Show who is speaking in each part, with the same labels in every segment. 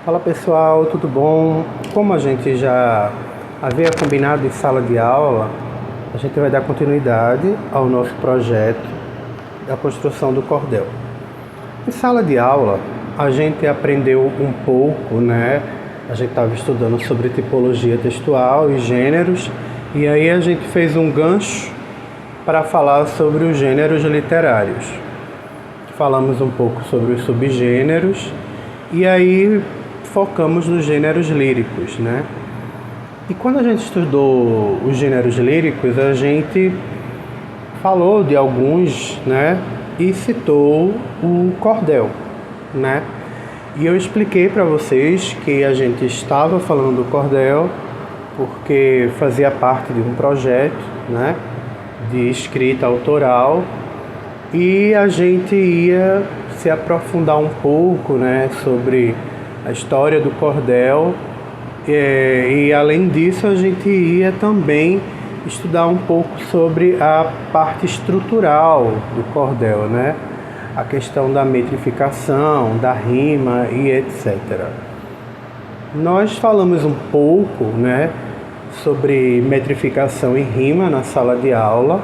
Speaker 1: Fala pessoal, tudo bom? Como a gente já havia combinado em sala de aula, a gente vai dar continuidade ao nosso projeto da construção do cordel. Em sala de aula, a gente aprendeu um pouco, né? A gente estava estudando sobre tipologia textual e gêneros, e aí a gente fez um gancho para falar sobre os gêneros literários. Falamos um pouco sobre os subgêneros e aí focamos nos gêneros líricos, né? E quando a gente estudou os gêneros líricos, a gente falou de alguns, né? E citou o cordel, né? E eu expliquei para vocês que a gente estava falando do cordel porque fazia parte de um projeto, né? De escrita autoral, e a gente ia se aprofundar um pouco, né, sobre a história do cordel, e além disso a gente ia também estudar um pouco sobre a parte estrutural do cordel, né, a questão da metrificação, da rima e etc. Nós falamos um pouco, né, sobre metrificação e rima na sala de aula.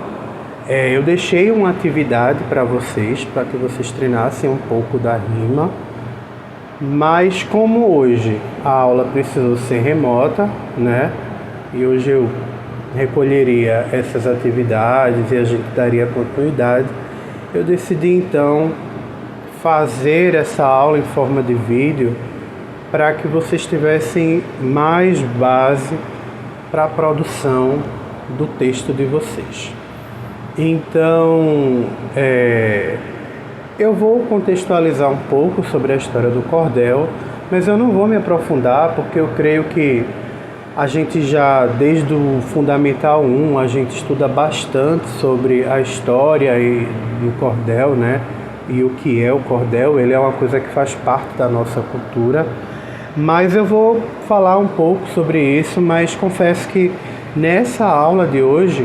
Speaker 1: Eu deixei uma atividade para vocês que vocês treinassem um pouco da rima, mas como hoje a aula precisou ser remota, né? E hoje eu recolheria essas atividades e a gente daria continuidade, eu decidi então fazer essa aula em forma de vídeo para que vocês tivessem mais base para a produção do texto de vocês. Então, eu vou contextualizar um pouco sobre a história do cordel, mas eu não vou me aprofundar porque eu creio que a gente já, desde o Fundamental 1, a gente estuda bastante sobre a história do cordel, né? E o que é o cordel. Ele é uma coisa que faz parte da nossa cultura, mas eu vou falar um pouco sobre isso, mas confesso que nessa aula de hoje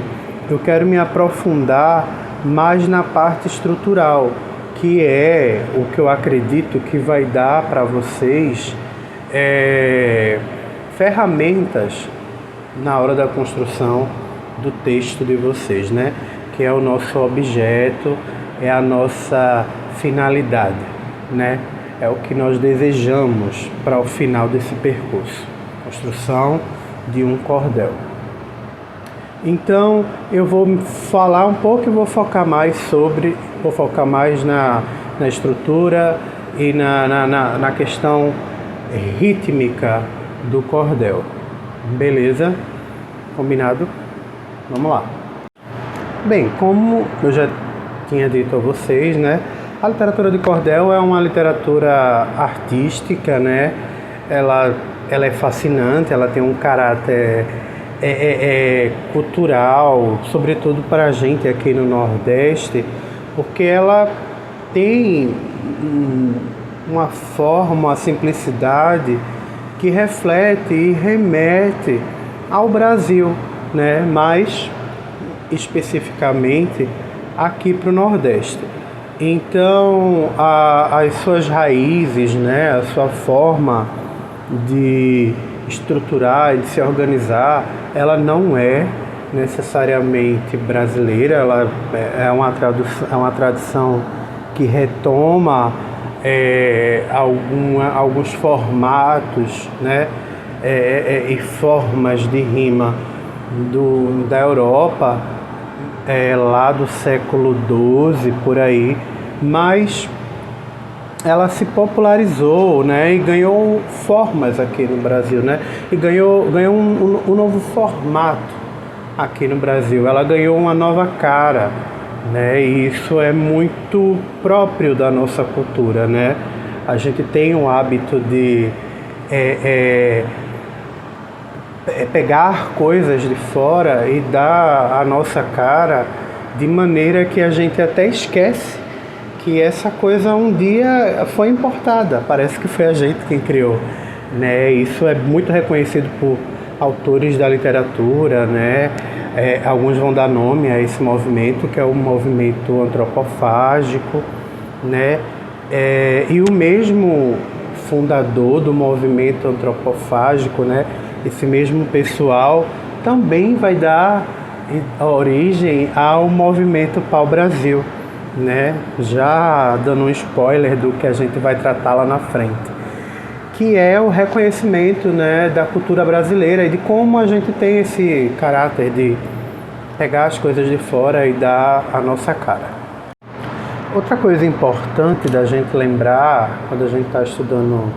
Speaker 1: eu quero me aprofundar mais na parte estrutural, que é o que eu acredito que vai dar para vocês ferramentas na hora da construção do texto de vocês, né? Que é o nosso objeto, é a nossa finalidade, né? É o que nós desejamos para o final desse percurso, construção de um cordel. Então, eu vou falar um pouco e vou focar mais na estrutura e na questão rítmica do cordel. Beleza? Combinado? Vamos lá. Bem, como eu já tinha dito a vocês, né? A literatura de cordel é uma literatura artística, né? Ela é fascinante, ela tem um caráter cultural, sobretudo para a gente aqui no Nordeste, porque ela tem uma forma, uma simplicidade que reflete e remete ao Brasil, né? Mais especificamente aqui para o Nordeste. Então, as suas raízes, né? A sua forma de estruturar e de se organizar, ela não é necessariamente brasileira, ela é uma tradição que retoma alguns formatos, né, e formas de rima da Europa, lá do século XII, por aí, mas ela se popularizou, né, e ganhou formas aqui no Brasil, né, e ganhou um novo formato aqui no Brasil. Ela ganhou uma nova cara, né, e isso é muito próprio da nossa cultura, né. A gente tem o hábito de pegar coisas de fora e dar a nossa cara de maneira que a gente até esquece que essa coisa um dia foi importada, parece que foi a gente quem criou, né? Isso é muito reconhecido por autores da literatura, né? Alguns vão dar nome a esse movimento, que é o movimento antropofágico, né? E o mesmo fundador do movimento antropofágico, né? Esse mesmo pessoal também vai dar origem ao movimento Pau-Brasil, né? Já dando um spoiler do que a gente vai tratar lá na frente, que é o reconhecimento, né, da cultura brasileira e de como a gente tem esse caráter de pegar as coisas de fora e dar a nossa cara. Outra coisa importante da gente lembrar quando a gente está estudando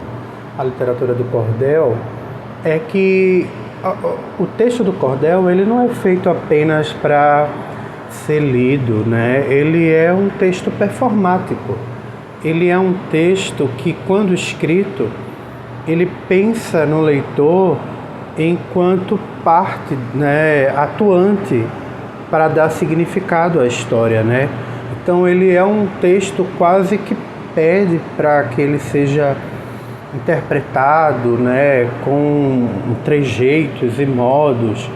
Speaker 1: a literatura do cordel é que o texto do cordel ele não é feito apenas para ser lido, né? Ele é um texto performático. Ele é um texto que, quando escrito, ele pensa no leitor enquanto parte, né, atuante para dar significado à história, né? Então ele é um texto quase que pede para que ele seja interpretado, né, com trejeitos e modos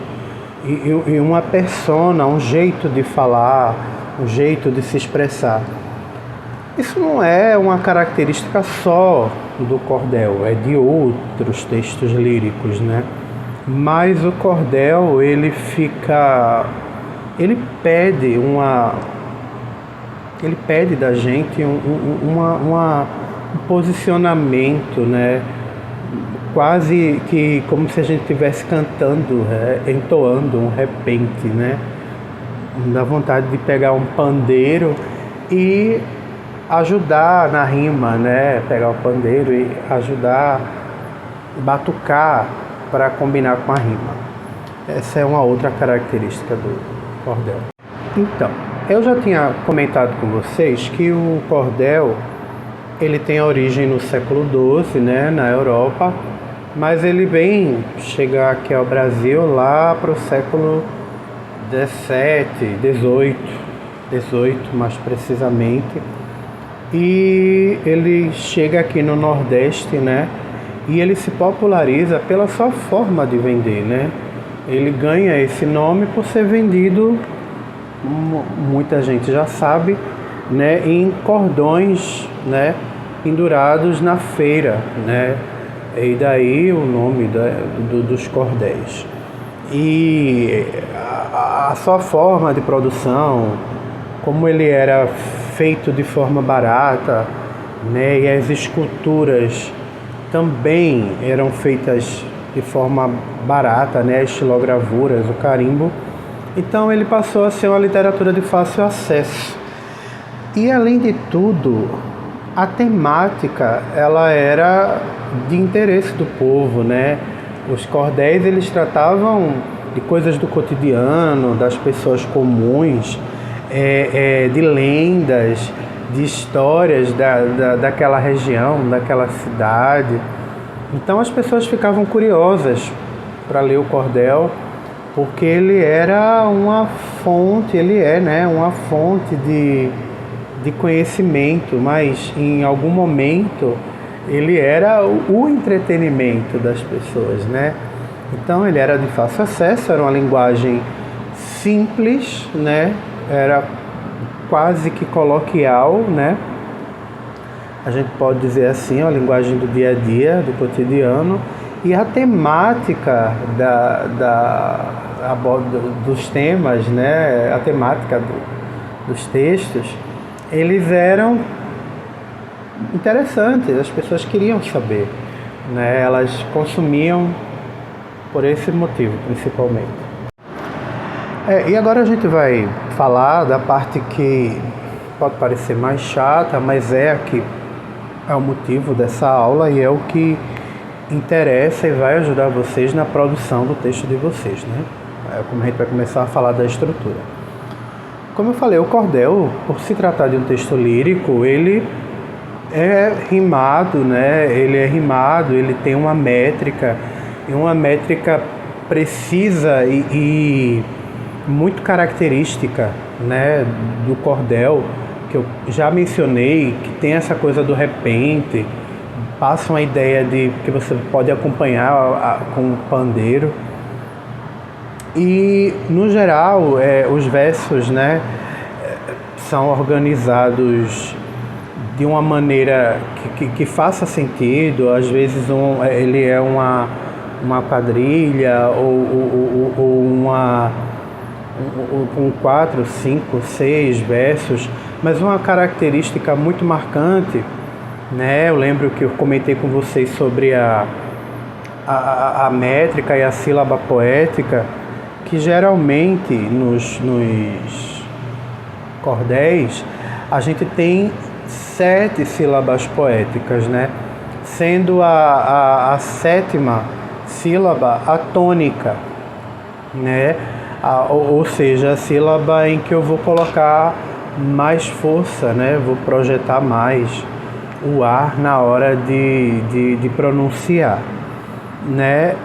Speaker 1: e uma persona, um jeito de falar, um jeito de se expressar. Isso não é uma característica só do cordel, é de outros textos líricos, né? Mas o cordel ele pede da gente um posicionamento, né? Quase que como se a gente estivesse cantando, entoando um repente, né? Dá vontade de pegar um pandeiro e ajudar na rima, né? Pegar o pandeiro e ajudar, batucar para combinar com a rima. Essa é uma outra característica do cordel. Então, eu já tinha comentado com vocês que o cordel ele tem origem no século XII, né, na Europa, mas ele vem chegar aqui ao Brasil lá para o século XVII, XVIII mais precisamente, e ele chega aqui no Nordeste, né, e ele se populariza pela sua forma de vender, né? Ele ganha esse nome por ser vendido, muita gente já sabe, né, em cordões, né, pendurados na feira, né? E daí o nome dos cordéis. E a sua forma de produção, como ele era feito de forma barata, né, e as esculturas também eram feitas de forma barata, né, estilogravuras, o carimbo. Então ele passou a ser uma literatura de fácil acesso. E além de tudo, a temática ela era de interesse do povo, né? Os cordéis eles tratavam de coisas do cotidiano, das pessoas comuns, de lendas, de histórias daquela região, daquela cidade. Então as pessoas ficavam curiosas para ler o cordel, porque ele era uma fonte, né, uma fonte de conhecimento, mas em algum momento ele era o entretenimento das pessoas, né? Então ele era de fácil acesso, era uma linguagem simples, né? Era quase que coloquial, né? A gente pode dizer assim, a linguagem do dia a dia, do cotidiano, e a temática dos temas, né? A temática dos textos, eles eram interessantes, as pessoas queriam saber, né? Elas consumiam por esse motivo, principalmente. E agora a gente vai falar da parte que pode parecer mais chata, mas é o motivo dessa aula e é o que interessa e vai ajudar vocês na produção do texto de vocês, né? Como a gente vai começar a falar da estrutura. Como eu falei, o cordel, por se tratar de um texto lírico, ele é rimado, né? Ele tem uma métrica, e uma métrica precisa e muito característica, né, do cordel, que eu já mencionei, que tem essa coisa do repente, passa uma ideia de que você pode acompanhar com o pandeiro. E, no geral, os versos, né, são organizados de uma maneira que faça sentido. Às vezes ele é uma quadrilha ou com 4, 5, 6 versos, mas uma característica muito marcante, né? Eu lembro que eu comentei com vocês sobre a métrica e a sílaba poética, que geralmente nos cordéis a gente tem 7 sílabas poéticas, né? Sendo a sétima sílaba a tônica, né? Ou seja, a sílaba em que eu vou colocar mais força, né? Vou projetar mais o ar na hora de pronunciar, né?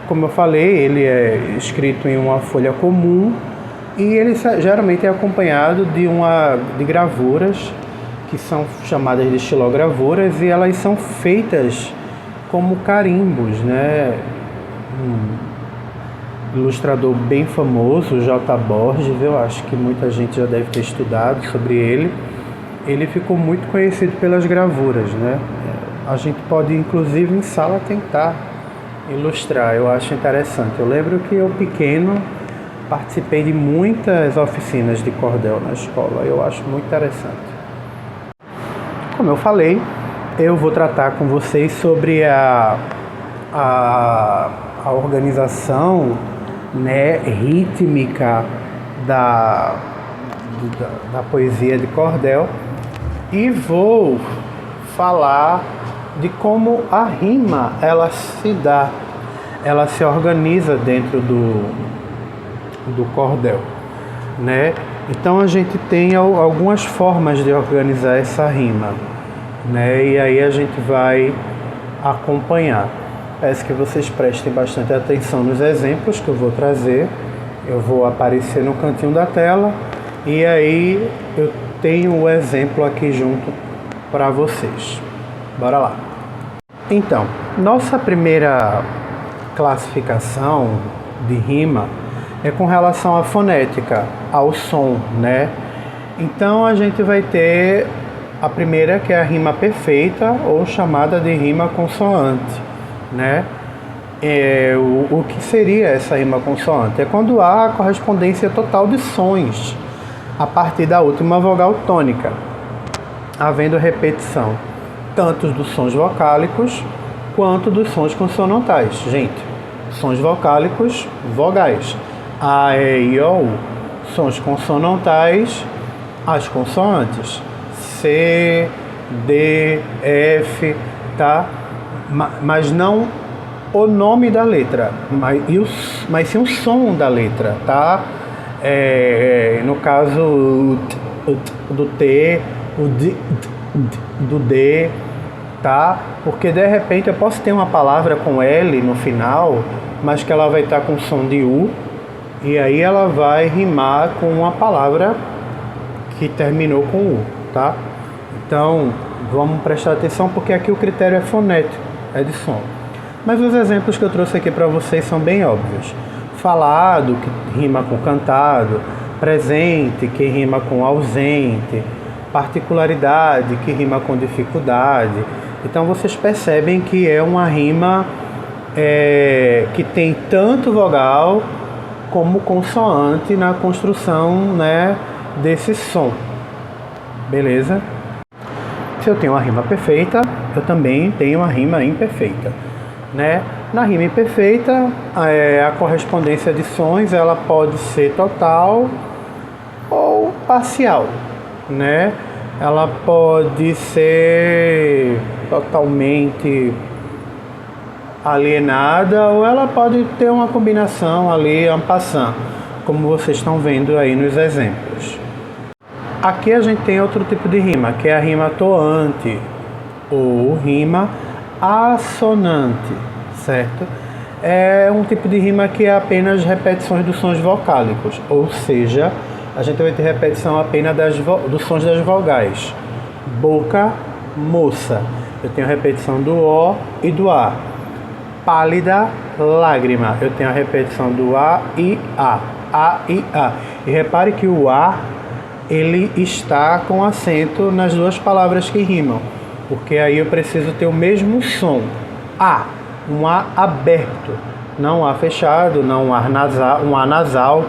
Speaker 1: Como eu falei, ele é escrito em uma folha comum e ele geralmente é acompanhado de gravuras que são chamadas de estilogravuras, e elas são feitas como carimbos, né? Ilustrador bem famoso, J. Borges, eu acho que muita gente já deve ter estudado sobre ele. Ele ficou muito conhecido pelas gravuras, né? A gente pode, inclusive, em sala tentar ilustrar, eu acho interessante. Eu lembro que eu, pequeno, participei de muitas oficinas de cordel na escola, eu acho muito interessante. Como eu falei, eu vou tratar com vocês sobre a organização, né, rítmica da poesia de cordel, e vou falar de como a rima ela se organiza dentro do cordel, né? Então a gente tem algumas formas de organizar essa rima, né? E aí a gente vai acompanhar. Peço que vocês prestem bastante atenção nos exemplos que eu vou trazer. Eu vou aparecer no cantinho da tela e aí eu tenho o exemplo aqui junto para vocês. Bora lá. Então, nossa primeira classificação de rima é com relação à fonética, ao som, né? Então a gente vai ter a primeira, que é a rima perfeita, ou chamada de rima consoante, né? O que seria essa rima consoante? É quando há a correspondência total de sons a partir da última vogal tônica, havendo repetição tanto dos sons vocálicos quanto dos sons consonantais. Gente, sons vocálicos, vogais. A, E, I, O, U. Sons consonantais, as consoantes. C, D, F, tá? Mas não o nome da letra, mas sim o som da letra, tá? No caso do T, o D, do D, tá? Porque de repente eu posso ter uma palavra com L no final, mas que ela vai estar com som de U, e aí ela vai rimar com uma palavra que terminou com U, tá? Então vamos prestar atenção, porque aqui o critério é fonético, é de som. Mas os exemplos que eu trouxe aqui para vocês são bem óbvios. Falado, que rima com cantado. Presente, que rima com ausente. Particularidade, que rima com dificuldade. Então vocês percebem que é uma rima que tem tanto vogal como consoante na construção, né, desse som. Beleza? Se eu tenho uma rima perfeita, eu também tenho uma rima imperfeita, né? Na rima imperfeita, a correspondência de sons ela pode ser total ou parcial, né? Ela pode ser totalmente alienada ou ela pode ter uma combinação ali en passant, como vocês estão vendo aí nos exemplos. Aqui a gente tem outro tipo de rima, que é a rima toante ou rima assonante, certo? É um tipo de rima que é apenas repetições dos sons vocálicos, ou seja, a gente vai ter repetição apenas dos sons das vogais. Boca, moça. Eu tenho a repetição do O e do A. Pálida, lágrima. Eu tenho a repetição do A e A. A e A. E repare que o A ele está com acento nas duas palavras que rimam, porque aí eu preciso ter o mesmo som. A, um A aberto, não um A fechado, não um A nasal,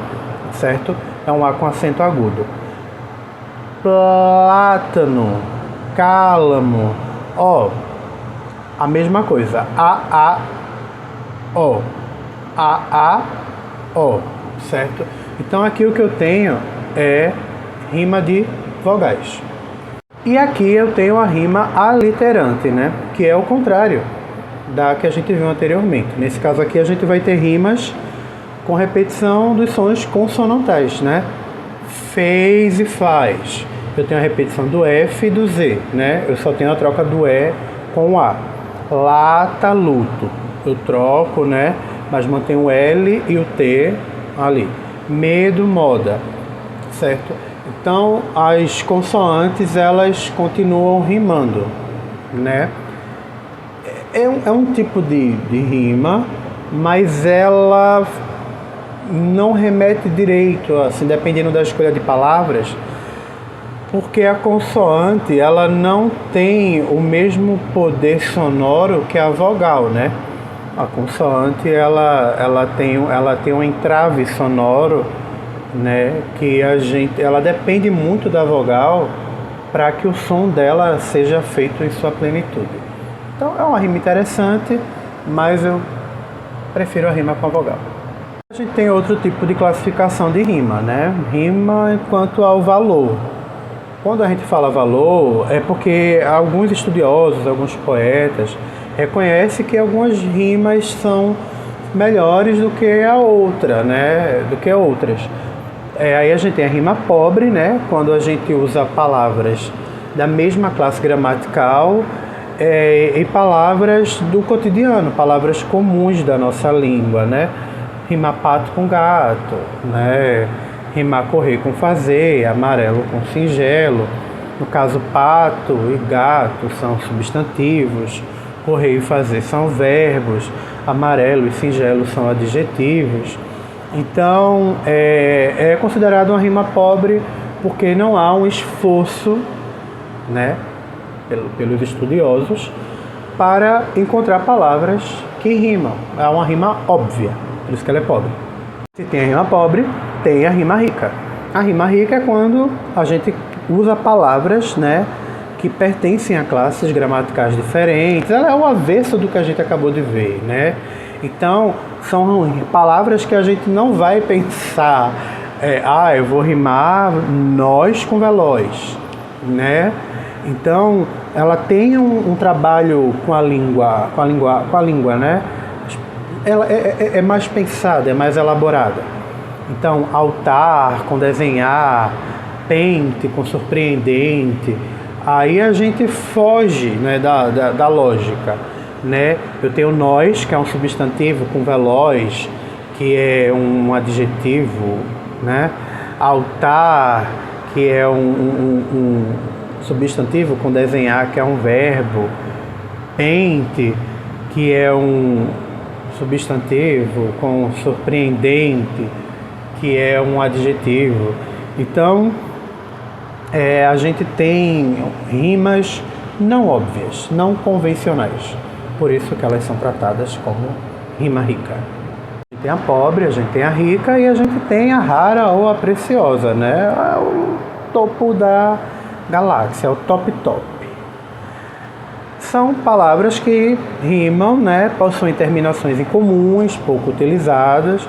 Speaker 1: certo? É um A com acento agudo. Plátano, cálamo, ó, a mesma coisa. A, ó, a, ó, certo? Então aqui o que eu tenho é rima de vogais. E aqui eu tenho a rima aliterante, né? Que é o contrário da que a gente viu anteriormente. Nesse caso aqui a gente vai ter rimas com repetição dos sons consonantais, né? Fez e faz. Eu tenho a repetição do F e do Z, né? Eu só tenho a troca do E com o A. Lata, luto. Eu troco, né? Mas mantenho o L e o T ali. Medo, moda, certo? Então as consoantes elas continuam rimando, né? É um tipo de rima, mas ela não remete direito, assim, dependendo da escolha de palavras, porque a consoante ela não tem o mesmo poder sonoro que a vogal, né? A consoante ela tem um entrave sonoro, né? Que ela depende muito da vogal para que o som dela seja feito em sua plenitude. Então é uma rima interessante, mas eu prefiro a rima com a vogal. A gente tem outro tipo de classificação de rima, né? Rima quanto ao valor. Quando a gente fala valor, é porque alguns estudiosos, alguns poetas, reconhecem que algumas rimas são melhores do que a outra, né? Do que outras. Aí a gente tem a rima pobre, né? Quando a gente usa palavras da mesma classe gramatical e palavras do cotidiano, palavras comuns da nossa língua, né? Rimar pato com gato, né? Rimar correr com fazer, amarelo com singelo. No caso, pato e gato são substantivos, correr e fazer são verbos, amarelo e singelo são adjetivos. Então, é considerado uma rima pobre porque não há um esforço, né, pelos estudiosos para encontrar palavras que rimam. É uma rima óbvia, por isso que ela é pobre. Se tem a rima pobre, tem a rima rica. A rima rica é quando a gente usa palavras, né, que pertencem a classes gramaticais diferentes. Ela é o avesso do que a gente acabou de ver, né? Então, são palavras que a gente não vai pensar, eu vou rimar nós com veloz, né? Então, ela tem um trabalho com a língua, né? Ela é mais pensada, é mais elaborada. Então, altar com desenhar, pente com surpreendente. Aí a gente foge, né, da lógica, né? Eu tenho nós, que é um substantivo com veloz, que é um adjetivo, né? Altar, que é um substantivo com desenhar, que é um verbo. Pente, que é um substantivo com surpreendente, que é um adjetivo. Então, a gente tem rimas não óbvias, não convencionais. Por isso que elas são tratadas como rima rica. A gente tem a pobre, a gente tem a rica e a gente tem a rara ou a preciosa, né? É o topo da galáxia, é o top. São palavras que rimam, né? Possuem terminações incomuns, pouco utilizadas,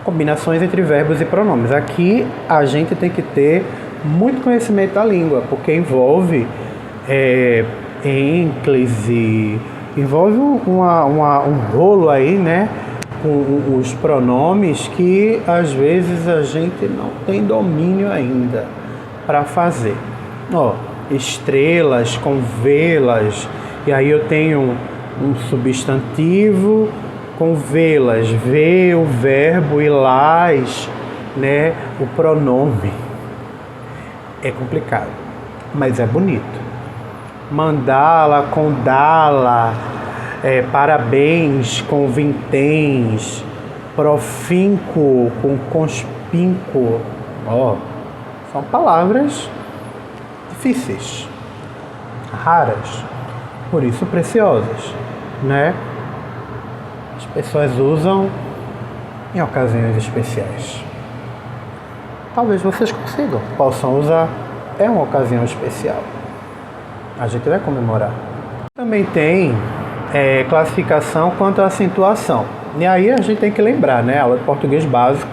Speaker 1: combinações entre verbos e pronomes. Aqui a gente tem que ter muito conhecimento da língua, porque envolve ênclise, envolve um rolo aí, né? Com os pronomes que às vezes a gente não tem domínio ainda para fazer. Estrelas com velas, e aí eu tenho um substantivo com velas, ver o verbo e las, né, o pronome. É complicado, mas é bonito. Mandala com dala, parabéns com vinténs, profinco com conspinco. São palavras difíceis, raras, por isso preciosas, né? As pessoas usam em ocasiões especiais. Talvez vocês possam usar. É uma ocasião especial. A gente vai comemorar. Também tem classificação quanto à acentuação. E aí a gente tem que lembrar, né? Aula de português básico.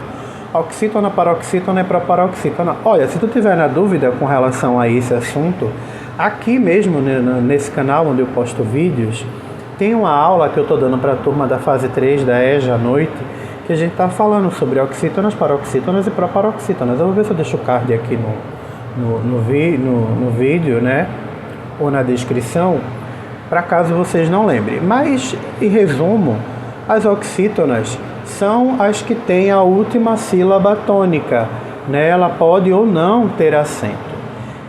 Speaker 1: Oxítona, paroxítona e proparoxítona. Olha, se tu tiver na dúvida com relação a esse assunto, aqui mesmo, né, nesse canal onde eu posto vídeos, tem uma aula que eu estou dando para a turma da fase 3 da EJA à noite, que a gente está falando sobre oxítonas, paroxítonas e proparoxítonas. Eu vou ver se eu deixo o card aqui no vídeo, né? Ou na descrição, para caso vocês não lembrem. Mas, em resumo, as oxítonas são as que têm a última sílaba tônica, né? Ela pode ou não ter acento.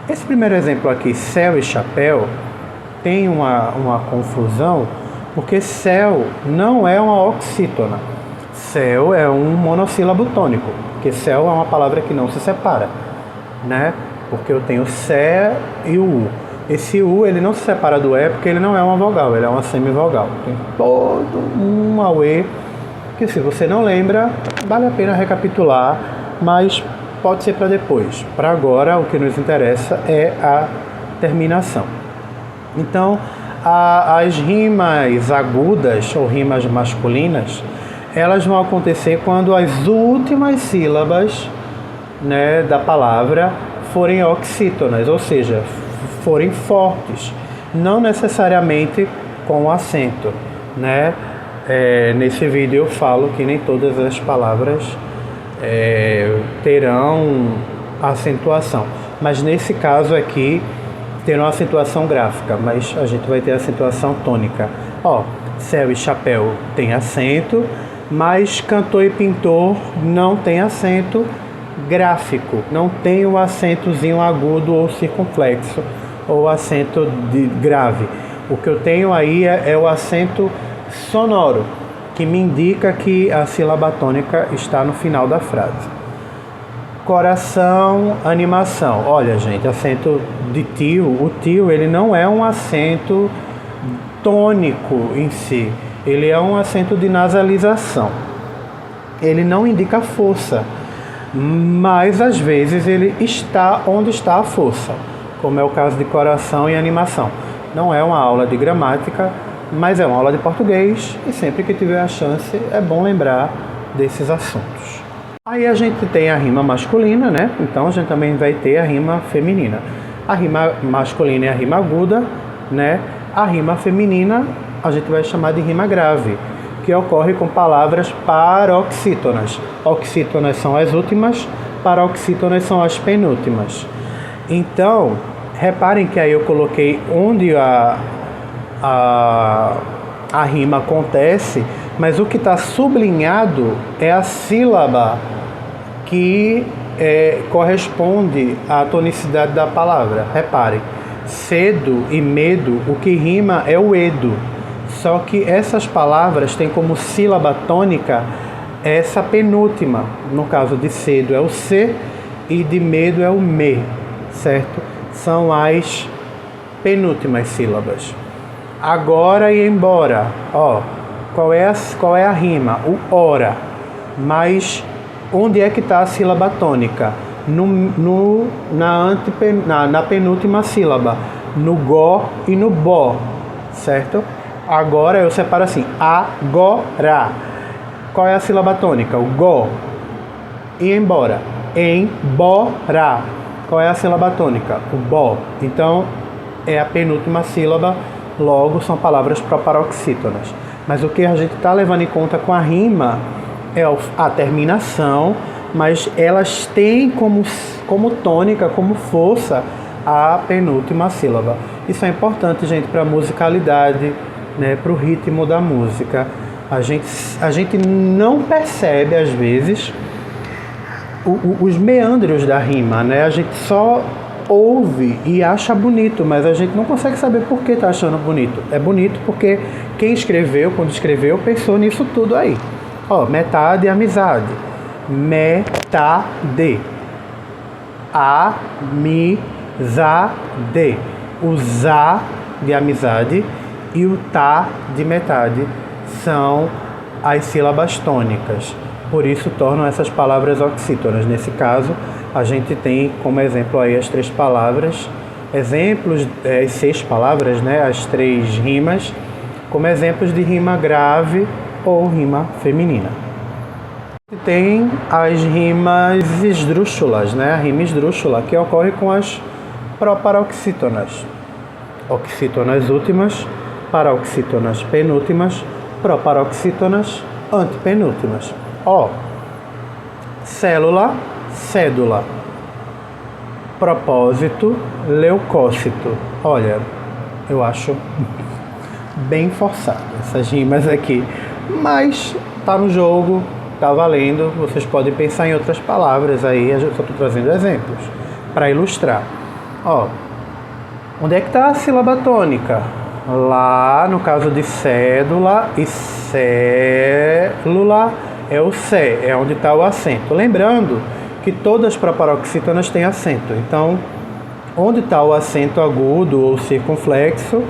Speaker 1: Esse primeiro exemplo aqui, céu e chapéu, tem uma confusão, porque céu não é uma oxítona. Céu é um monossílabo tônico, porque céu é uma palavra que não se separa, né? Porque eu tenho Sé e o U. Esse U, ele não se separa do E, porque ele não é uma vogal, ele é uma semivogal. Tem todo um auê, que se você não lembra, vale a pena recapitular, mas pode ser para depois. Para agora, o que nos interessa é a terminação. Então, as rimas agudas, ou rimas masculinas, elas vão acontecer quando as últimas sílabas, né, da palavra forem oxítonas, ou seja, forem fortes, não necessariamente com acento, né? Nesse vídeo eu falo que nem todas as palavras terão acentuação, mas nesse caso aqui terão acentuação gráfica, mas a gente vai ter acentuação tônica. Ó, céu e chapéu tem acento, mas cantor e pintor não tem acento gráfico, não tem o acentozinho agudo ou circunflexo ou acento grave. O que eu tenho aí é o acento sonoro, que me indica que a sílaba tônica está no final da frase. Coração, animação. Olha, gente, acento de tio, o tio ele não é um acento tônico em si, ele é um acento de nasalização. Ele não indica força, mas às vezes ele está onde está a força, como é o caso de coração e animação. Não é uma aula de gramática, mas é uma aula de português e sempre que tiver a chance é bom lembrar desses assuntos. Aí a gente tem a rima masculina, né? Então a gente também vai ter a rima feminina. A rima masculina é a rima aguda, né? A rima feminina a gente vai chamar de rima grave, que ocorre com palavras paroxítonas. Oxítonas são as últimas, paroxítonas são as penúltimas. Então, reparem que aí eu coloquei onde a rima acontece, mas o que está sublinhado é a sílaba que corresponde à tonicidade da palavra. Reparem, cedo e medo, o que rima é o edo. Só que essas palavras têm como sílaba tônica essa penúltima. No caso de cedo é o C e de medo é o me, certo? São as penúltimas sílabas. Agora e embora. Ó, qual é a rima? O ora. Mas onde é que está a sílaba tônica? Na penúltima sílaba. No go e no bo, certo? Agora eu separo assim, agora. Qual é a sílaba tônica? O go. E embora. Embora. Qual é a sílaba tônica? O bo. Então, é a penúltima sílaba, logo são palavras proparoxítonas. Mas o que a gente está levando em conta com a rima é a terminação, mas elas têm como tônica, como força, a penúltima sílaba. Isso é importante, gente, para a musicalidade, né, para o ritmo da música. A gente não percebe, às vezes, os meandros da rima, né? A gente só ouve e acha bonito, mas a gente não consegue saber por que está achando bonito. É bonito porque quem escreveu, quando escreveu, pensou nisso tudo aí. Ó, metade amizade. Metade. amizade. O za de amizade e o tá de metade são as sílabas tônicas. Por isso tornam essas palavras oxítonas. Nesse caso, a gente tem como exemplo aí as 3 palavras, exemplos, as 6 palavras, né, as 3 rimas, como exemplos de rima grave ou rima feminina. Tem as rimas esdrúxulas, né, a rima esdrúxula, que ocorre com as proparoxítonas. Oxítonas últimas, paroxítonas penúltimas, proparoxítonas antepenúltimas. Célula, cédula. Propósito, leucócito. Olha, eu acho bem forçado essas rimas aqui, mas tá no jogo, tá valendo. Vocês podem pensar em outras palavras aí, eu só estou trazendo exemplos para ilustrar. Onde é que está a sílaba tônica? Lá no caso de cédula e célula é o Sé, é onde está o acento. Lembrando que todas as proparoxítonas têm acento. Então, onde está o acento agudo ou circunflexo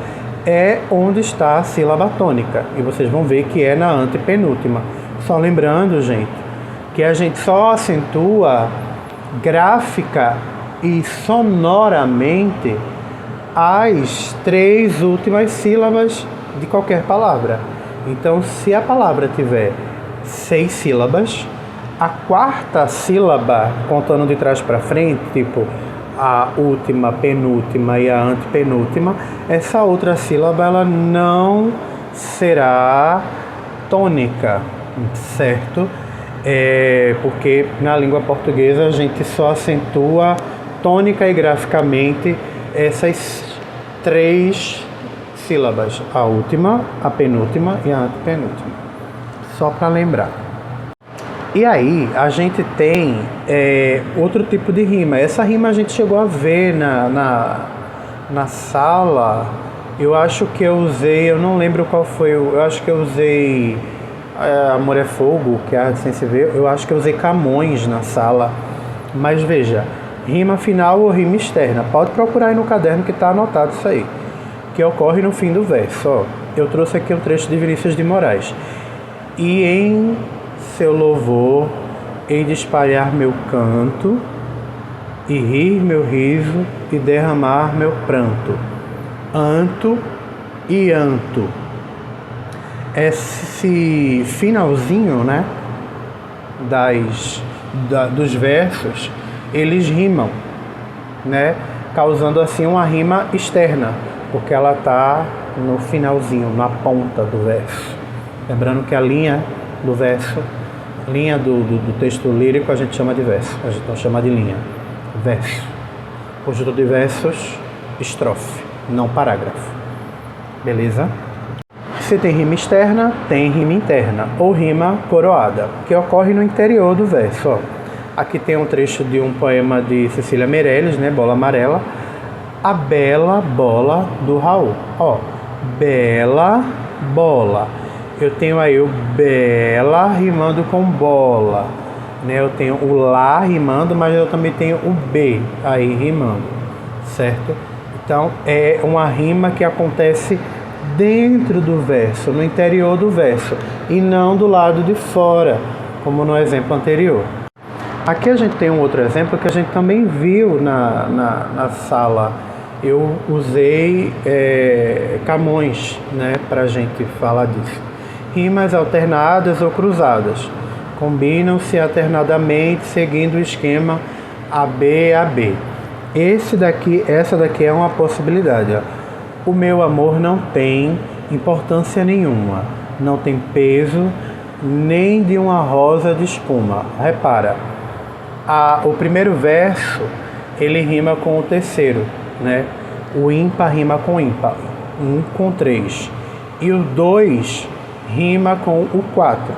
Speaker 1: é onde está a sílaba tônica. E vocês vão ver que é na antepenúltima. Só lembrando, gente, que a gente só acentua gráfica e sonoramente as 3 últimas sílabas de qualquer palavra. Então, se a palavra tiver 6 sílabas, a 4ª sílaba, contando de trás para frente, tipo a última, penúltima e a antepenúltima, essa outra sílaba ela não será tônica, certo? Porque na língua portuguesa a gente só acentua tônica e graficamente essas 3 sílabas, a última, a penúltima e a antepenúltima, só para lembrar. E aí a gente tem outro tipo de rima. Essa rima a gente chegou a ver na sala. Eu acho que eu usei, eu não lembro qual foi, eu acho que eu usei Amor é Fogo, que é a Arte Sem Se Ver. Eu acho que eu usei Camões na sala. Mas veja, rima final ou rima externa. Pode procurar aí no caderno que está anotado isso aí, que ocorre no fim do verso. Eu trouxe aqui um trecho de Vinícius de Moraes. E em seu louvor hei de espalhar meu canto, e rir meu riso, e derramar meu pranto. Anto e anto. Esse finalzinho, né, dos versos, eles rimam, né, causando assim uma rima externa, porque ela está no finalzinho, na ponta do verso. Lembrando que a linha do verso, linha do texto lírico, a gente chama de verso, a gente não chama de linha. Verso. Conjunto de versos, estrofe, não parágrafo. Beleza? Se tem rima externa, tem rima interna, ou rima coroada, que ocorre no interior do verso. Aqui tem um trecho de um poema de Cecília Meirelles, né, Bola Amarela, A Bela Bola do Raul. Bela bola. Eu tenho aí o bela rimando com bola, né? Eu tenho o lá rimando, mas eu também tenho o b aí rimando, certo? Então é uma rima que acontece dentro do verso, no interior do verso, e não do lado de fora, como no exemplo anterior. Aqui a gente tem um outro exemplo que a gente também viu na sala. Eu usei Camões, né, para a gente falar disso. Rimas alternadas ou cruzadas combinam-se alternadamente seguindo o esquema AB-AB. Essa daqui é uma possibilidade. O meu amor não tem importância nenhuma, não tem peso nem de uma rosa de espuma. Repara, o primeiro verso ele rima com o terceiro, né? O ímpar rima com ímpar, 1 com 3, e o 2 rima com o 4,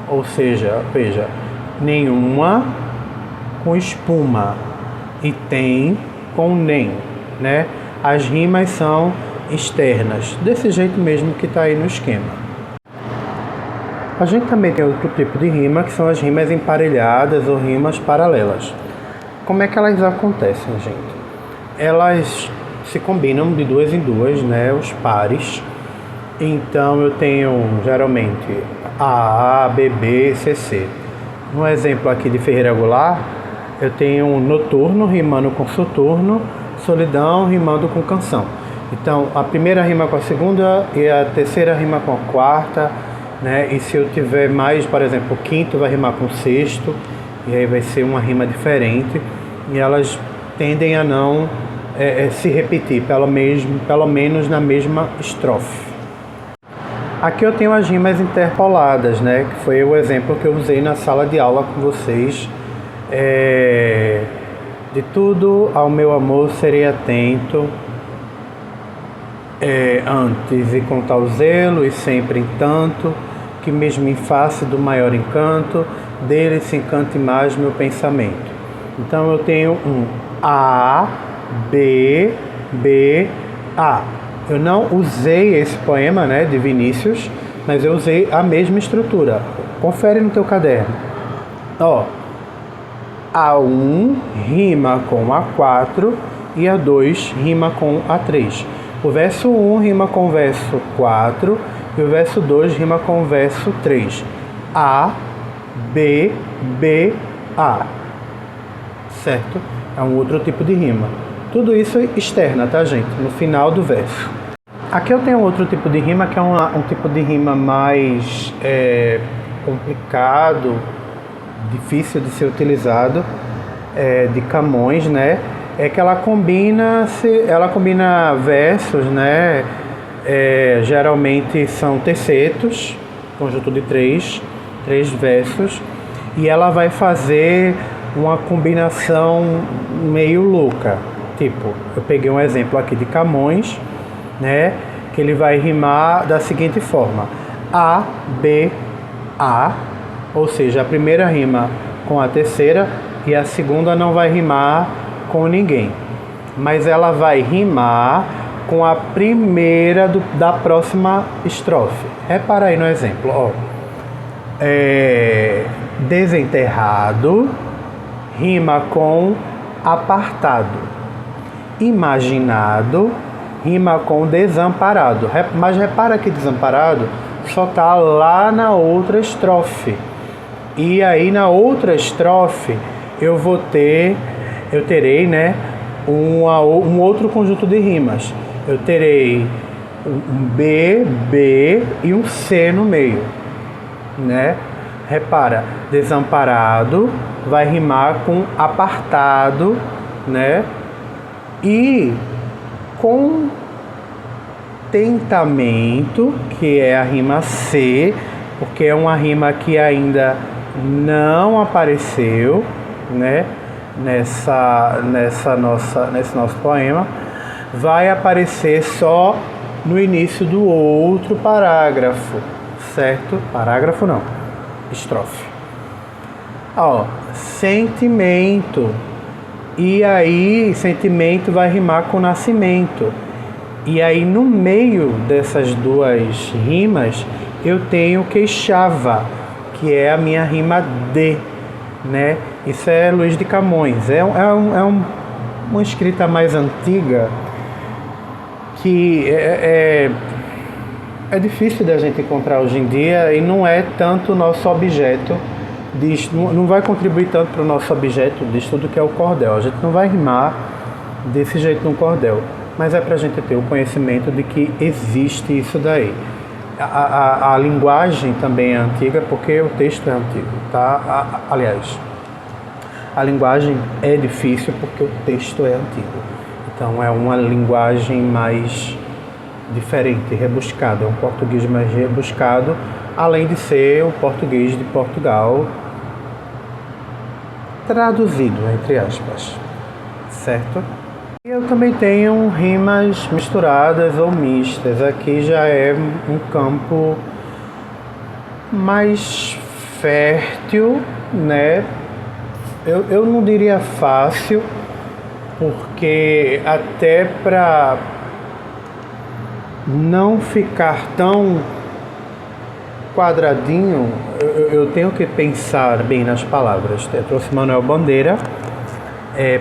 Speaker 1: ou seja, veja, nenhuma com espuma e tem com nem, né? As rimas são externas, desse jeito mesmo que está aí no esquema. A gente também tem outro tipo de rima, que são as rimas emparelhadas ou rimas paralelas. Como é que elas acontecem, gente? Elas se combinam de duas em duas, né? Os pares. Então eu tenho geralmente A, B, B, C, C. No exemplo aqui de Ferreira Goulart, eu tenho noturno rimando com soturno, solidão rimando com canção. Então a primeira rima com a segunda e a terceira rima com a quarta, né? E se eu tiver mais, por exemplo, o quinto vai rimar com o sexto, e aí vai ser uma rima diferente, e elas tendem a não se repetir, pelo menos na mesma estrofe. Aqui eu tenho as rimas interpoladas, né? Que foi o exemplo que eu usei na sala de aula com vocês. De tudo ao meu amor serei atento, antes e com tal zelo e sempre em tanto, que mesmo em face do maior encanto, dele se encante mais meu pensamento. Então eu tenho um A, B, B, A. Eu não usei esse poema, né, de Vinícius, mas eu usei a mesma estrutura. Confere no teu caderno. Ó, A1 rima com A4 e A2 rima com A3. O verso 1 rima com o verso 4 e o verso 2 rima com o verso 3. A, B, B, A. Certo? É um outro tipo de rima. Tudo isso externa, tá, gente? No final do verso. Aqui eu tenho outro tipo de rima, que é um tipo de rima mais complicado, difícil de ser utilizado, de Camões, né? É que ela combina versos, né? Geralmente são tercetos, conjunto de três versos, e ela vai fazer uma combinação meio louca. Tipo, eu peguei um exemplo aqui de Camões, né? Que ele vai rimar da seguinte forma: A, B, A, ou seja, a primeira rima com a terceira e a segunda não vai rimar com ninguém, mas ela vai rimar com a primeira da próxima estrofe. Repara aí no exemplo, ó. Desenterrado rima com apartado. Imaginado rima com desamparado. Mas repara que desamparado só tá lá na outra estrofe. E aí na outra estrofe eu terei, né, um outro conjunto de rimas. Eu terei um B, B e um C no meio, né? Repara, desamparado vai rimar com apartado, né? E contentamento, que é a rima C, porque é uma rima que ainda não apareceu, né? Nesse nosso poema, vai aparecer só no início do outro parágrafo, certo? Parágrafo não, estrofe. Ó, sentimento. E aí, sentimento vai rimar com nascimento. E aí, no meio dessas duas rimas, eu tenho queixava, que é a minha rima D, né? Isso é Luís de Camões. Uma escrita mais antiga que é difícil da gente encontrar hoje em dia e não é tanto o nosso objeto, não vai contribuir tanto para o nosso objeto de estudo, que é o cordel. A gente não vai rimar desse jeito no cordel, mas é para a gente ter o conhecimento de que existe isso daí. A linguagem também é antiga, porque o texto é antigo, tá? Aliás, a linguagem é difícil porque o texto é antigo. Então é uma linguagem mais diferente, rebuscada, é um português mais rebuscado, além de ser o português de Portugal traduzido, entre aspas, certo? E eu também tenho rimas misturadas ou mistas. Aqui já é um campo mais fértil, né? Eu não diria fácil, porque até para não ficar tão quadradinho, eu tenho que pensar bem nas palavras. Eu trouxe Manuel Bandeira,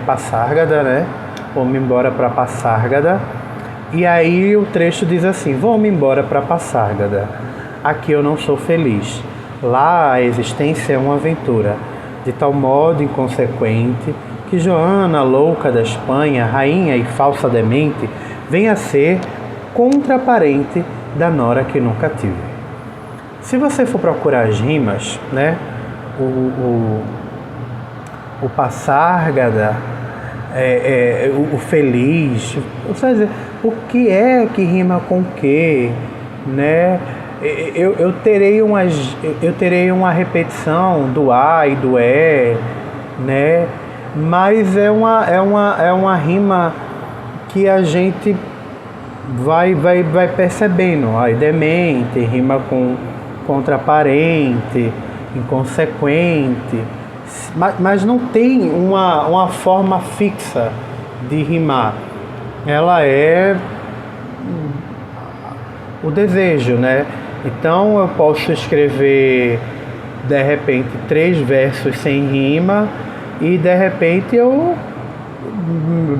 Speaker 1: Passárgada, né? Vou-me embora para Passárgada. E aí o trecho diz assim: vou-me embora para Passárgada, aqui eu não sou feliz. Lá a existência é uma aventura, de tal modo inconsequente que Joana, louca da Espanha, rainha e falsa demente, vem a ser contraparente da nora que nunca tive. Se você for procurar as rimas, né? O Passárgada, o feliz, ou seja, o que é que rima com o que, né? Eu terei uma repetição do A e do E, né? Mas é uma rima que a gente vai percebendo. Aí demente rima com contraparente, inconsequente, mas não tem uma forma fixa de rimar. Ela é o desejo, né? Então eu posso escrever de repente 3 versos sem rima e de repente eu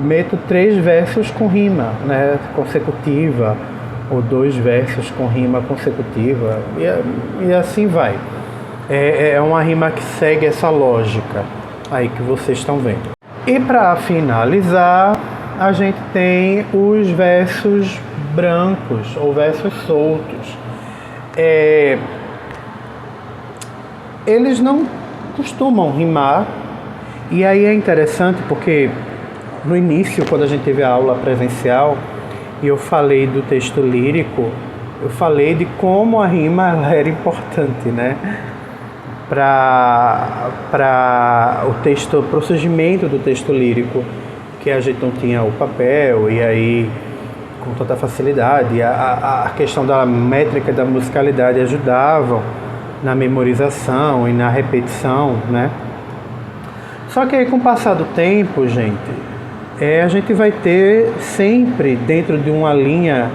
Speaker 1: meto 3 versos com rima, né, consecutiva, ou 2 versos com rima consecutiva, e assim vai. É uma rima que segue essa lógica aí que vocês estão vendo. E para finalizar, a gente tem os versos brancos ou versos soltos. Eles não costumam rimar, e aí é interessante porque no início, quando a gente teve a aula presencial e eu falei do texto lírico, eu falei de como a rima ela era importante, né? Para o surgimento do texto lírico, que a gente não tinha o papel, e aí com tanta facilidade, a questão da métrica e da musicalidade ajudavam na memorização e na repetição, né? Só que aí com o passar do tempo, gente, a gente vai ter sempre, dentro de uma linha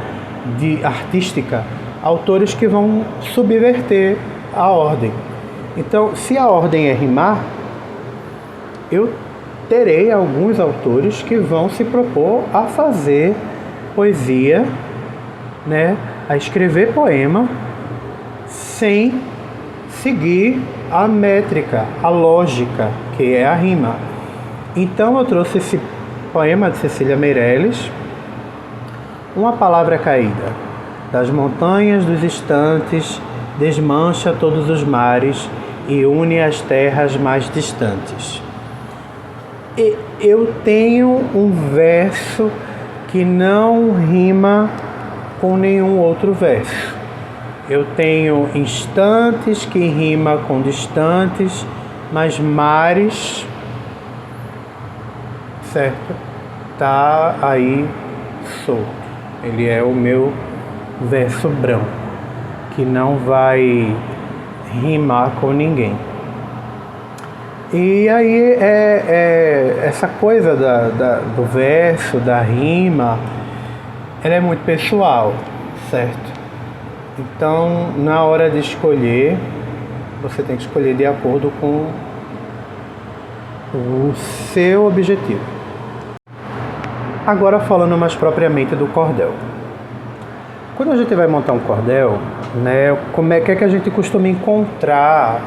Speaker 1: artística, autores que vão subverter a ordem. Então, se a ordem é rimar, eu terei alguns autores que vão se propor a fazer poesia, né, a escrever poema, sem seguir a métrica, a lógica, que é a rima. Então eu trouxe esse poema de Cecília Meirelles, Uma Palavra Caída. Das montanhas dos estantes, desmancha todos os mares e une as terras mais distantes. E eu tenho um verso que não rima com nenhum outro verso. Eu tenho instantes que rima com distantes, mas mares, certo? Tá aí solto. Ele é o meu verso branco, que não vai rimar com ninguém. E aí essa coisa do verso, da rima, ela é muito pessoal, certo? Então, na hora de escolher, você tem que escolher de acordo com o seu objetivo. Agora falando mais propriamente do cordel. Quando a gente vai montar um cordel, né, como é que a gente costuma encontrar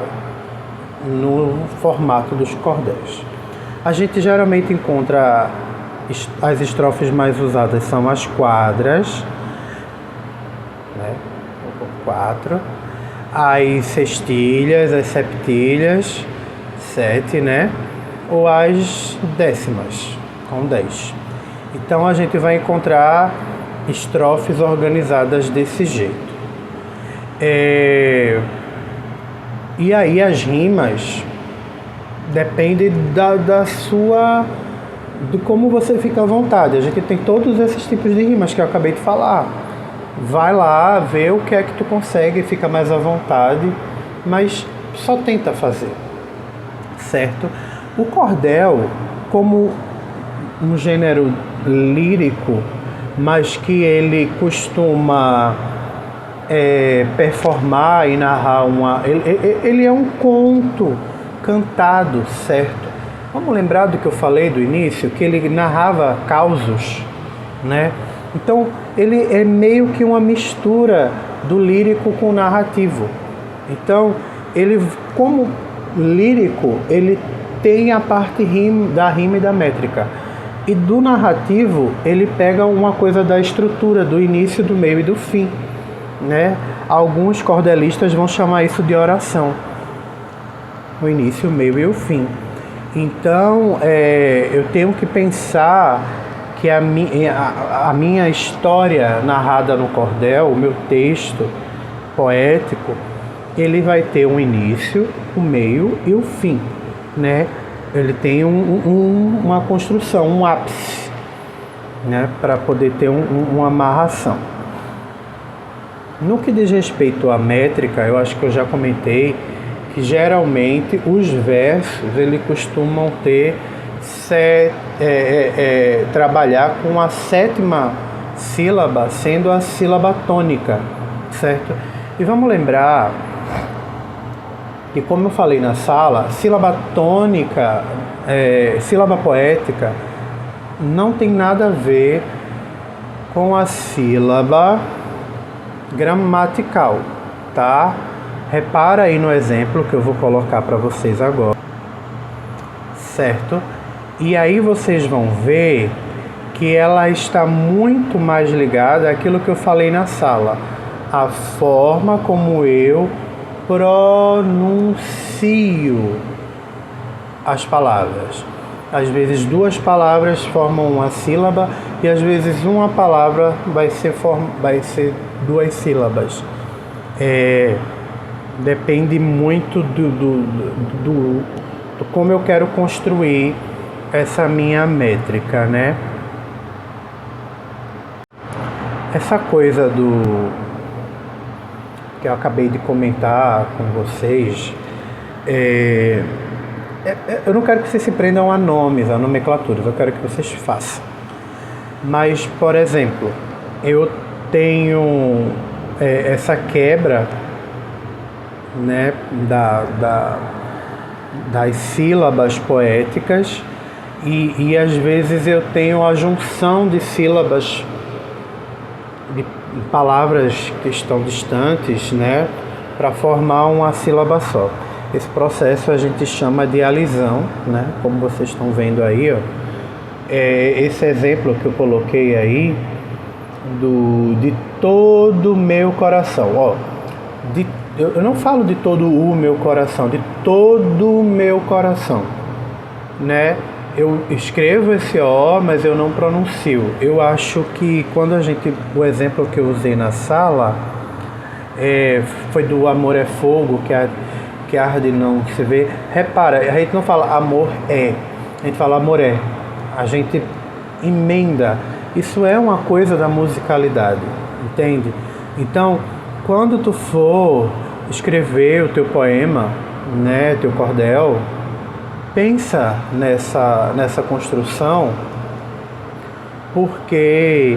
Speaker 1: no formato dos cordéis? A gente geralmente encontra as estrofes mais usadas são as quadras, né, 4, as sextilhas, as septilhas, 7, né, ou as décimas, com 10. Então a gente vai encontrar estrofes organizadas desse jeito. E aí as rimas dependem de como você fica à vontade. A gente tem todos esses tipos de rimas que eu acabei de falar. Vai lá, vê o que é que tu consegue, fica mais à vontade, mas só tenta fazer, certo? O cordel, como um gênero lírico, mas que ele costuma performar e narrar ele é um conto cantado, certo? Vamos lembrar do que eu falei do início, que ele narrava causos, né? Então, ele é meio que uma mistura do lírico com o narrativo. Então, ele, como lírico, ele tem a parte da rima e da métrica. E do narrativo, ele pega uma coisa da estrutura, do início, do meio e do fim, né? Alguns cordelistas vão chamar isso de oração. O início, o meio e o fim. Então, eu tenho que pensar que a minha história narrada no cordel, o meu texto poético, ele vai ter um início, o meio e o fim, né? Ele tem uma construção, um ápice, né? Para poder ter uma amarração. No que diz respeito à métrica, eu acho que eu já comentei que geralmente os versos eles costumam ter trabalhar com a sétima sílaba sendo a sílaba tônica, certo? E vamos lembrar que, como eu falei na sala, sílaba tônica, sílaba poética não tem nada a ver com a sílaba gramatical, tá? Repara aí no exemplo que eu vou colocar para vocês agora, certo? E aí vocês vão ver que ela está muito mais ligada àquilo que eu falei na sala, a forma como eu pronuncio as palavras. Às vezes duas palavras formam uma sílaba e às vezes uma palavra vai ser duas sílabas. Depende muito do como eu quero construir essa minha métrica, né? Essa coisa que eu acabei de comentar com vocês, eu não quero que vocês se prendam a nomes, a nomenclaturas, eu quero que vocês façam. Mas, por exemplo, eu tenho essa quebra, né, das sílabas poéticas e às vezes eu tenho a junção de sílabas de palavras que estão distantes, né, para formar uma sílaba só. Esse processo a gente chama de alisão, né, como vocês estão vendo aí, ó. Esse exemplo que eu coloquei aí de todo o meu coração, ó, eu não falo de todo o meu coração, de todo o meu coração, né? Eu escrevo esse O, mas eu não pronuncio. Eu acho que quando o exemplo que eu usei na sala foi do amor é fogo, que arde não se vê. Repara, a gente não fala amor a gente fala amor é. A gente emenda. Isso é uma coisa da musicalidade, entende? Então, quando tu for escrever o teu poema, né, teu cordel, pensa nessa construção, porque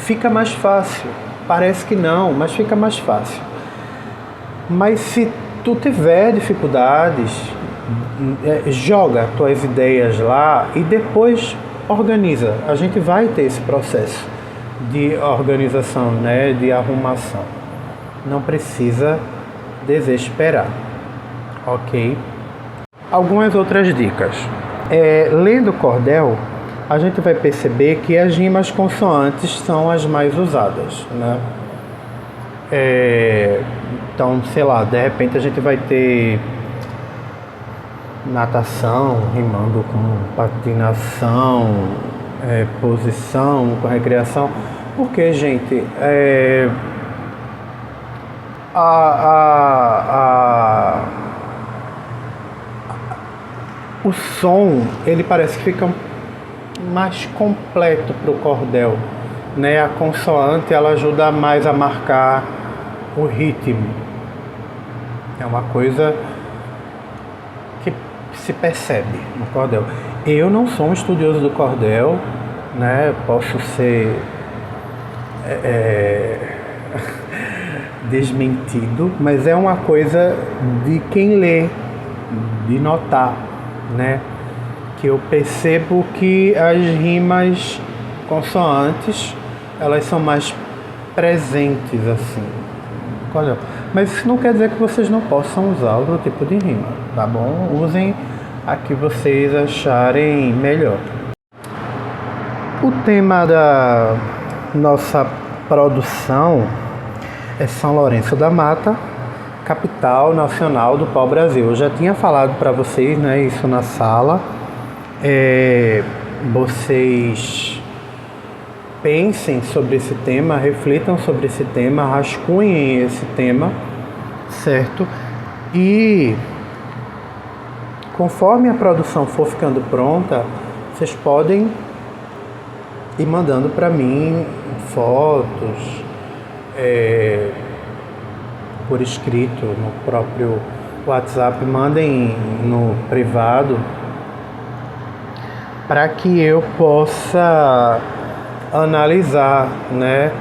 Speaker 1: fica mais fácil. Parece que não, mas fica mais fácil. Mas se tu tiver dificuldades, joga tuas ideias lá e depois organiza. A gente vai ter esse processo de organização, né, de arrumação. Não precisa desesperar, ok? Algumas outras dicas. Lendo o cordel, a gente vai perceber que as rimas consoantes são as mais usadas, né? Então, sei lá, de repente a gente vai ter natação rimando com patinação, posição com recreação, porque, gente, o som, ele parece que fica mais completo para o cordel, né? A consoante, ela ajuda mais a marcar o ritmo. É uma coisa que se percebe no cordel. Eu não sou um estudioso do cordel, né? Posso ser desmentido, mas é uma coisa de quem lê, de notar, né? que eu percebo que as rimas consoantes, elas são mais presentes assim. Olha, mas isso não quer dizer que vocês não possam usar outro tipo de rima, tá bom? Usem a que vocês acharem melhor. O tema da nossa produção é São Lourenço da Mata, capital nacional do pau-brasil. Eu já tinha falado para vocês, né, isso na sala. Vocês pensem sobre esse tema, reflitam sobre esse tema, rascunhem esse tema, certo? E conforme a produção for ficando pronta, vocês podem ir mandando para mim fotos, por escrito no próprio WhatsApp, mandem no privado para que eu possa analisar, né,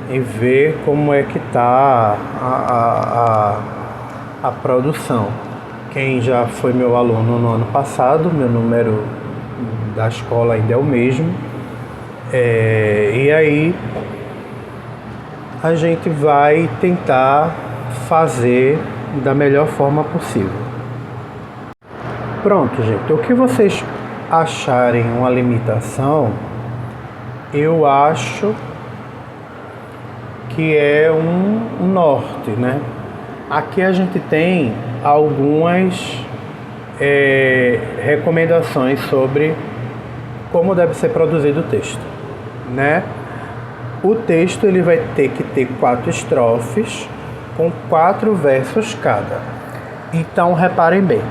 Speaker 1: e ver como é que está a produção. Quem já foi meu aluno no ano passado, meu número da escola ainda é o mesmo, e aí a gente vai tentar fazer da melhor forma possível. Pronto, gente. O que vocês acharem uma limitação, eu acho que é um norte, né? Aqui a gente tem algumas recomendações sobre como deve ser produzido o texto, né? O texto ele vai ter que ter 4 estrofes com 4 versos cada. Então reparem bem,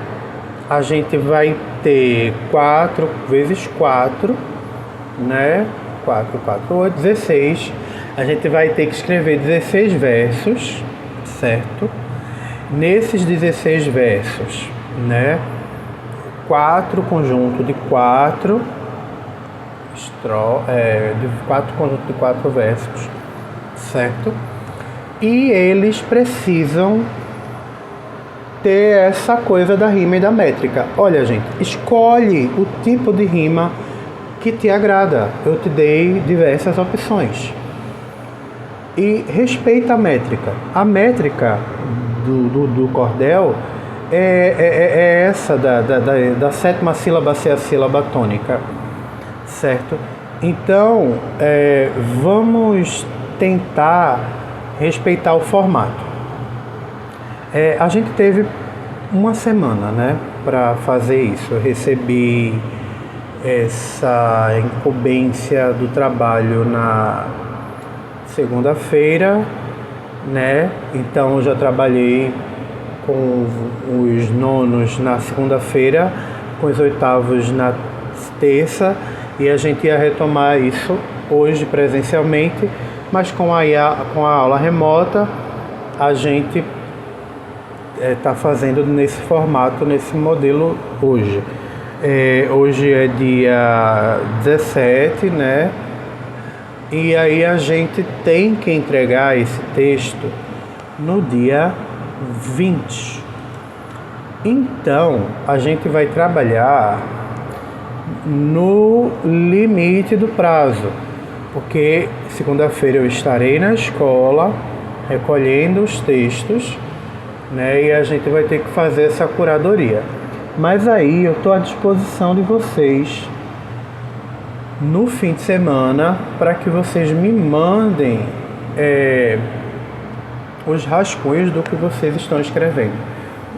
Speaker 1: a gente vai ter 4 vezes 4, né? 4, 4, 8, 16. A gente vai ter que escrever 16 versos, certo? Nesses 16 versos, né? 4 conjuntos de 4 conjuntos de 4 versos, certo? E eles precisam ter essa coisa da rima e da métrica. Olha, gente, escolhe o tipo de rima que te agrada. Eu te dei diversas opções. E respeita a métrica. A métrica do cordel é essa da sétima sílaba ser a sílaba tônica, certo? Então, vamos tentar respeitar o formato. A gente teve uma semana, né, para fazer isso. Eu recebi essa incumbência do trabalho na segunda-feira, né? Então eu já trabalhei com os nonos na segunda-feira, com os oitavos na terça, e a gente ia retomar isso hoje presencialmente, mas com a aula remota a gente está fazendo nesse formato, nesse modelo hoje. Hoje é dia 17, né? E aí a gente tem que entregar esse texto no dia 20. Então, a gente vai trabalhar no limite do prazo, porque segunda-feira eu estarei na escola recolhendo os textos, né? E a gente vai ter que fazer essa curadoria. Mas aí eu estou à disposição de vocês no fim de semana para que vocês me mandem os rascunhos do que vocês estão escrevendo.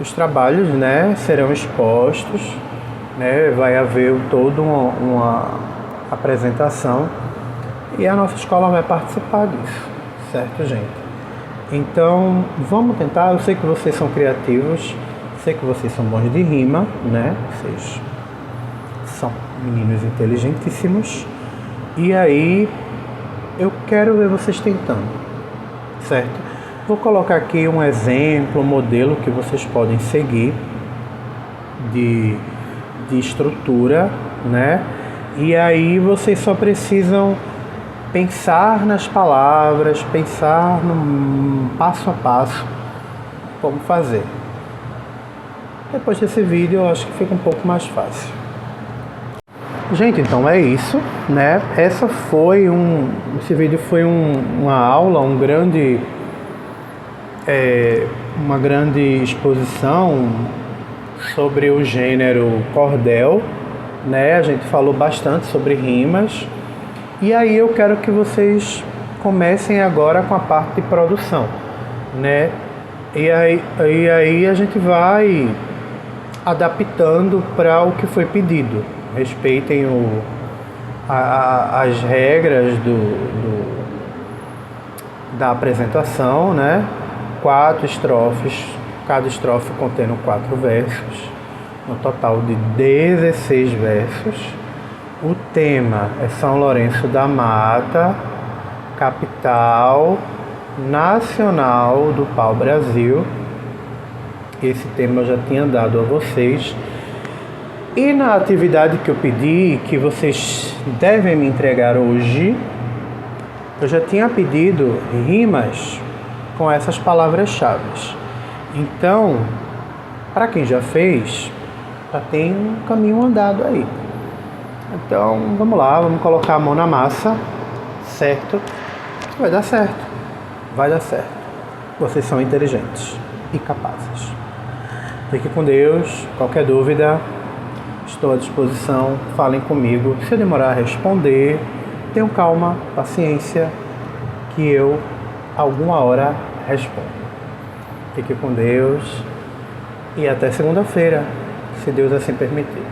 Speaker 1: Os trabalhos, né, serão expostos, né, vai haver toda uma apresentação e a nossa escola vai participar disso, certo, gente? Então, vamos tentar. Eu sei que vocês são criativos, sei que vocês são bons de rima, né? Vocês são meninos inteligentíssimos. E aí, eu quero ver vocês tentando, certo? Vou colocar aqui um exemplo, um modelo que vocês podem seguir de estrutura, né? E aí vocês só precisam pensar nas palavras, pensar no passo a passo como fazer. Depois desse vídeo eu acho que fica um pouco mais fácil. Gente, então é isso, né? Esse vídeo foi uma aula, uma grande exposição sobre o gênero cordel, né? A gente falou bastante sobre rimas. E aí eu quero que vocês comecem agora com a parte de produção, né? E aí a gente vai adaptando para o que foi pedido. Respeitem as regras da apresentação, né? 4 estrofes, cada estrofe contendo 4 versos, no total de 16 versos. O tema é São Lourenço da Mata, capital nacional do pau-brasil. Esse tema eu já tinha dado a vocês. E na atividade que eu pedi, que vocês devem me entregar hoje, eu já tinha pedido rimas com essas palavras-chave. Então, para quem já fez, já tem um caminho andado aí. Então, vamos lá, vamos colocar a mão na massa, certo? Vai dar certo, vai dar certo. Vocês são inteligentes e capazes. Fique com Deus, qualquer dúvida, estou à disposição, falem comigo. Se eu demorar a responder, tenham calma, paciência, que eu, alguma hora, respondo. Fique com Deus e até segunda-feira, se Deus assim permitir.